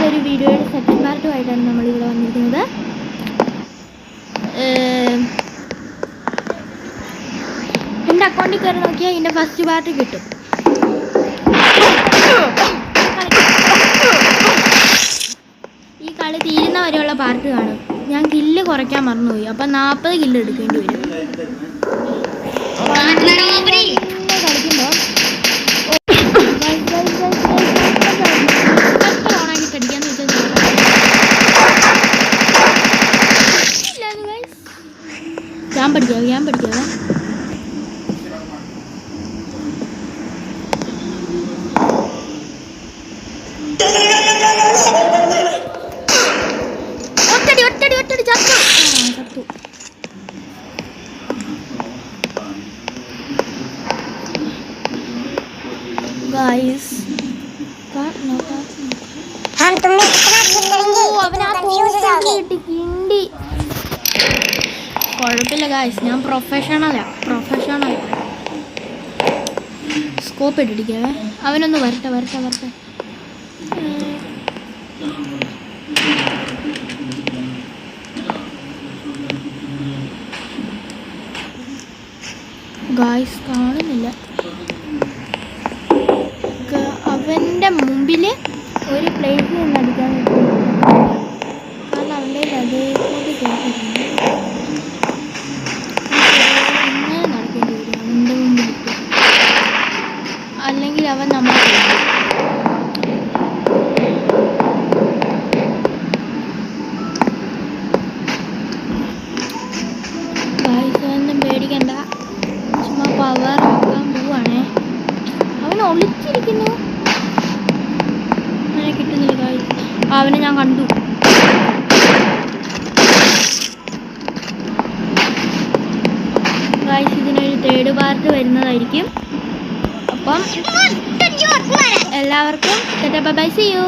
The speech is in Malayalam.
ഒരു വീഡിയോയുടെ സെക്കൻഡ് പാർട്ടുമായിട്ടാണ് നമ്മളിവിടെ വന്നിരിക്കുന്നത്. എൻ്റെ അക്കൗണ്ടിൽ കയറി നോക്കിയാൽ ഇതിൻ്റെ ഫസ്റ്റ് പാർട്ട് കിട്ടും. ഈ കളി തീരുന്ന വരെയുള്ള പാർട്ട് കാണും. ഞാൻ കില്ല് കുറയ്ക്കാൻ മറന്നുപോയി, അപ്പം 40 കില്ല് എടുക്കേണ്ടി വരും. കളിക്കുമ്പോൾ ഞാൻ പഠിക്കാവേ. ഒറ്റടി ചത്തു. Guys, കുഴപ്പമില്ല ഗായ്സ്, ഞാൻ പ്രൊഫഷണലാ. സ്കോപ്പ് ഇട്ടിരിക്കാവേ. അവനൊന്ന് വരട്ടെ. ഗായ്സ് കാണുന്നില്ല. അവൻ്റെ മുമ്പിൽ ഒരു പ്ലേറ്റിൽ നിന്ന് അടിക്കാൻ പറ്റും. കാരണം അവൻ്റെ അതേപോലെ കേട്ടിട്ടുണ്ട്. ഇങ്ങനെ നടക്കേണ്ടി വരും അവൻ്റെ മുമ്പിൽ. അല്ലെങ്കിൽ അവൻ നമ്മളെ ഗായ്സൊന്നും പേടിക്കണ്ട. ചുമ്മാ പവർ ആക്കാൻ പോവാണേ. അവൻ ഒളിച്ചിരിക്കുന്നു. അങ്ങനെ കിട്ടുന്നില്ല ഗായ്സ്. അവനെ ഞാൻ കണ്ടു. ഗായ്സ് ഇതിനൊരു തേർഡ് പാർട്ട് വരുന്നതായിരിക്കും. അപ്പം എല്ലാവർക്കും ബൈ, സീ യു.